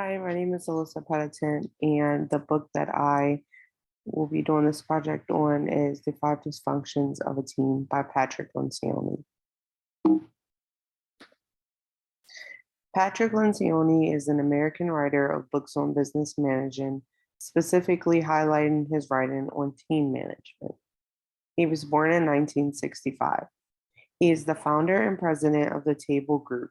Hi, my name is Alyssa Pettiton, and the book that I will be doing this project on is The Five Dysfunctions of a Team by Patrick Lencioni. Patrick Lencioni is an American writer of books on business management, specifically highlighting his writing on team management. He was born in 1965. He is the founder and president of the Table Group.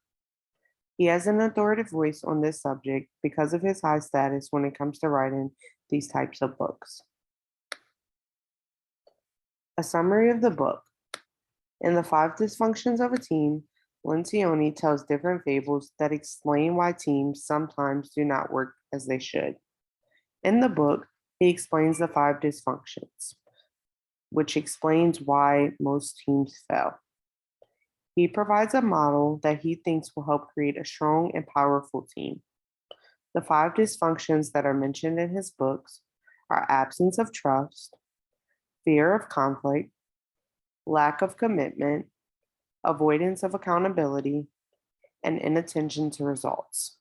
He has an authoritative voice on this subject because of his high status when it comes to writing these types of books. A summary of the book. In The Five Dysfunctions of a Team, Lencioni tells different fables that explain why teams sometimes do not work as they should. In the book, he explains the five dysfunctions, which explains why most teams fail. He provides a model that he thinks will help create a strong and powerful team. The five dysfunctions that are mentioned in his books are absence of trust, fear of conflict, lack of commitment, avoidance of accountability, and inattention to results.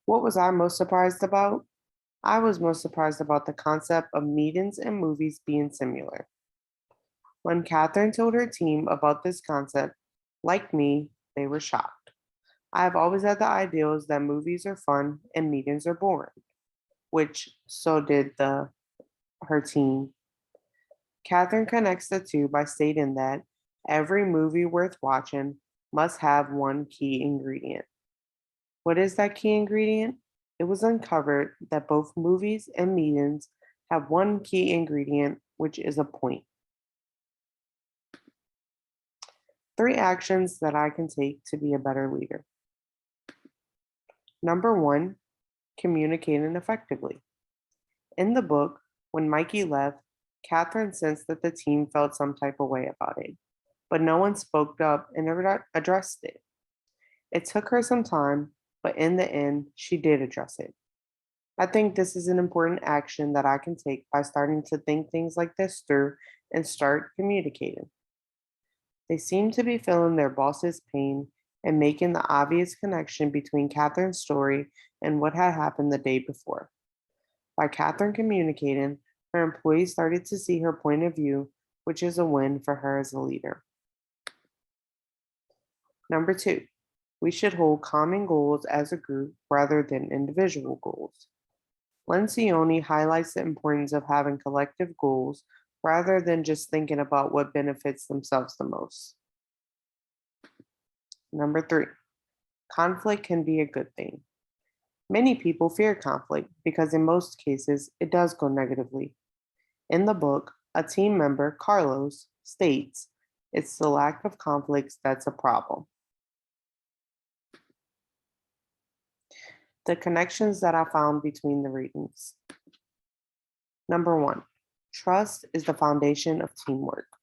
What was I most surprised about? I was most surprised about the concept of meetings and movies being similar. When Catherine told her team about this concept, like me, they were shocked. I have always had the ideals that movies are fun and meetings are boring, which so did her team. Catherine connects the two by stating that every movie worth watching must have one key ingredient. What is that key ingredient? It was uncovered that both movies and meetings have one key ingredient, which is a point. 3 actions that I can take to be a better leader. Number 1, communicating effectively. In the book, when Mikey left, Catherine sensed that the team felt some type of way about it, but no one spoke up and never addressed it. It took her some time, but in the end, she did address it. I think this is an important action that I can take by starting to think things like this through and start communicating. They seemed to be feeling their boss's pain and making the obvious connection between Catherine's story and what had happened the day before. By Catherine communicating, her employees started to see her point of view, which is a win for her as a leader. Number 2, we should hold common goals as a group rather than individual goals. Lencioni highlights the importance of having collective goals rather than just thinking about what benefits themselves the most. Number 3, conflict can be a good thing. Many people fear conflict because in most cases it does go negatively. In the book, a team member, Carlos, states, "It's the lack of conflicts that's a problem." The connections that I found between the readings. Number 1, trust is the foundation of teamwork.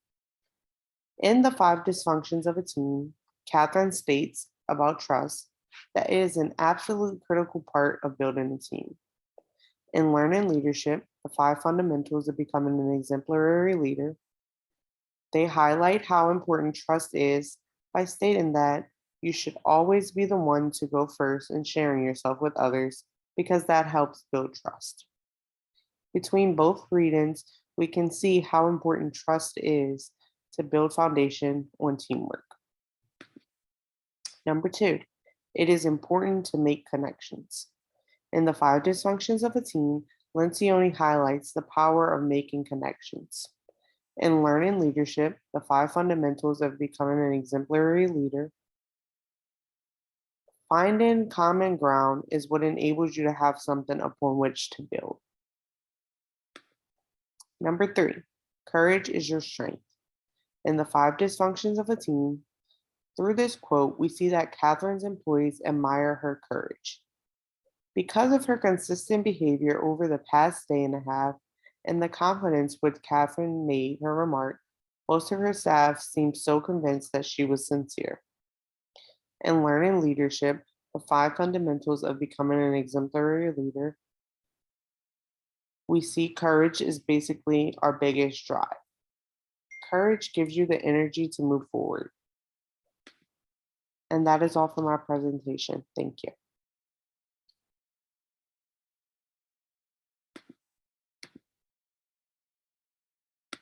In The Five Dysfunctions of a Team, Catherine states about trust that it is an absolute critical part of building a team. In Learning Leadership, the 5 fundamentals of becoming an exemplary leader, they highlight how important trust is by stating that you should always be the one to go first in sharing yourself with others because that helps build trust. Between both readings, we can see how important trust is to build foundation on teamwork. Number 2, it is important to make connections. In The Five Dysfunctions of a Team, Lencioni highlights the power of making connections. In Learning Leadership, the 5 fundamentals of becoming an exemplary leader, finding common ground is what enables you to have something upon which to build. Number 3, courage is your strength. In The 5 Dysfunctions of a Team, through this quote, we see that Catherine's employees admire her courage. Because of her consistent behavior over the past day and a half and the confidence with Catherine made her remark, most of her staff seemed so convinced that she was sincere. In Learning Leadership, the 5 fundamentals of becoming an exemplary leader, we see courage is basically our biggest drive. Courage gives you the energy to move forward. And that is all from our presentation. Thank you.